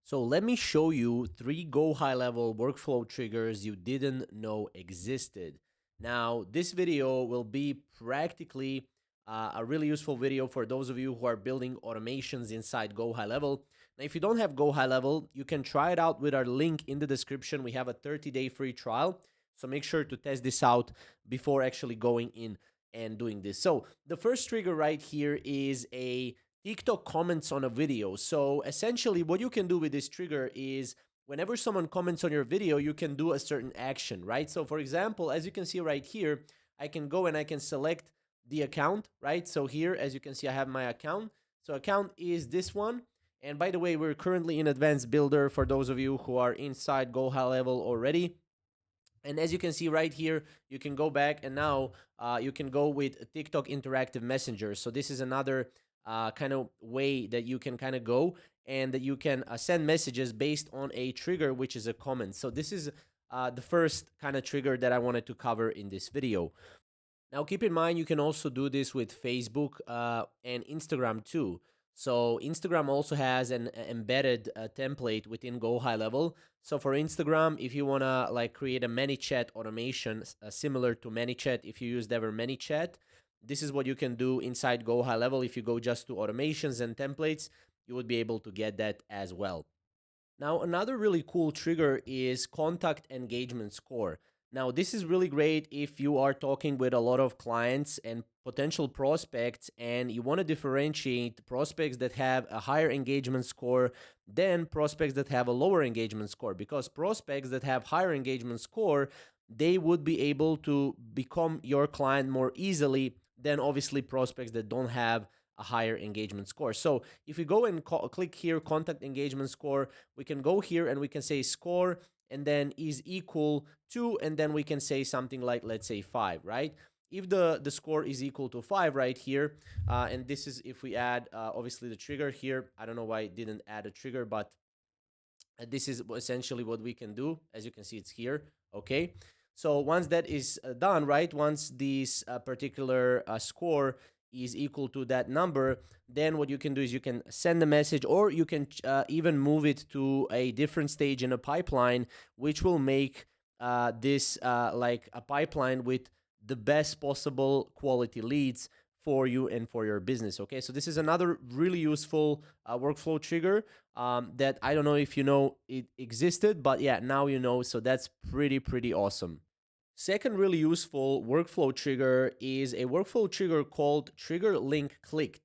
So let me show you 3 GoHighLevel workflow triggers you didn't know existed. Now, this video will be practically a really useful video for those of you who are building automations inside GoHighLevel. Now, if you don't have GoHighLevel, you can try it out with our link in the description. We have a 30-day free trial, so make sure to test this out before actually going in and doing this. So the first trigger right here is a TikTok comments on a video. So essentially what you can do with this trigger is whenever someone comments on your video, you can do a certain action, right? So for example, as you can see right here, I can go and I can select the account, right? So here, as you can see, I have my account. So account is this one. And by the way, we're currently in Advanced Builder for those of you who are inside GoHighLevel already. And as you can see right here, you can go back and now you can go with TikTok Interactive Messenger. So this is another kind of way that you can kind of go and that you can send messages based on a trigger, which is a comment. So this is the first kind of trigger that I wanted to cover in this video. Now, keep in mind, you can also do this with Facebook and Instagram too. So Instagram also has an embedded template within GoHighLevel. So for Instagram, if you want to like create a ManyChat automation similar to ManyChat, if you used ever ManyChat, this is what you can do inside GoHighLevel. If you go just to automations and templates, you would be able to get that as well. Now, another really cool trigger is contact engagement score. Now, this is really great if you are talking with a lot of clients and potential prospects, and you want to differentiate prospects that have a higher engagement score than prospects that have a lower engagement score. Because prospects that have higher engagement score, they would be able to become your client more easily than obviously prospects that don't have a higher engagement score. So if we go and click here, contact engagement score, we can go here and we can say score and then is equal to, and then we can say something like, let's say 5, right? If the score is equal to 5 right here, and this is if we add obviously the trigger here. I don't know why it didn't add a trigger, but this is essentially what we can do. As you can see, it's here. Okay. So once that is done, right? Once this particular score is equal to that number, then what you can do is you can send a message, or you can even move it to a different stage in a pipeline, which will make this like a pipeline with the best possible quality leads for you and for your business. Okay, so this is another really useful workflow trigger that I don't know if you know it existed, but yeah, now you know. So that's pretty awesome. Second really useful workflow trigger is a workflow trigger called trigger link clicked.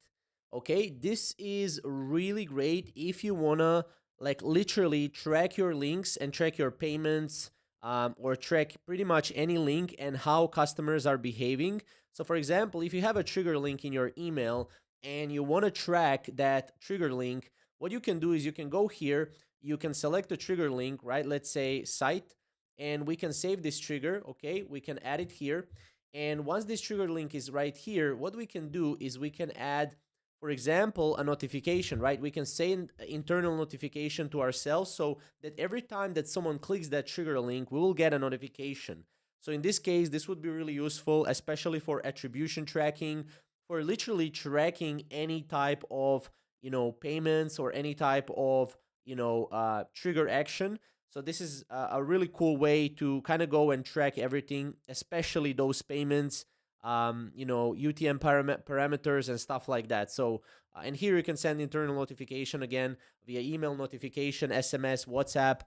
Okay, this is really great if you wanna like literally track your links and track your payments, or track pretty much any link and how customers are behaving. So for example, if you have a trigger link in your email and you want to track that trigger link, what you can do is you can go here, you can select the trigger link, right? Let's say site, and we can save this trigger. Okay, we can add it here. And once this trigger link is right here, what we can do is we can add, for example, a notification, right? We can send internal notification to ourselves so that every time that someone clicks that trigger link, we will get a notification. So in this case, this would be really useful, especially for attribution tracking, for literally tracking any type of, payments or any type of, trigger action. So this is a really cool way to kind of go and track everything, especially those payments, UTM parameters and stuff like that. So, and here you can send internal notification again via email notification, SMS, WhatsApp.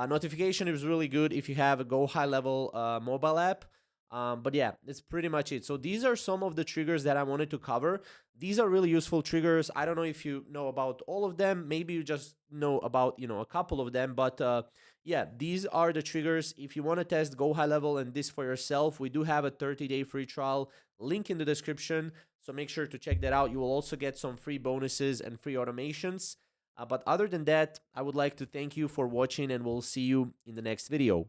Notification is really good if you have a GoHighLevel mobile app. But yeah, that's pretty much it. So these are some of the triggers that I wanted to cover. These are really useful triggers. I don't know if you know about all of them. Maybe you just know about, a couple of them. But yeah, these are the triggers. If you want to test GoHighLevel and this for yourself, we do have a 30-day free trial, link in the description. So make sure to check that out. You will also get some free bonuses and free automations. But other than that, I would like to thank you for watching, and we'll see you in the next video.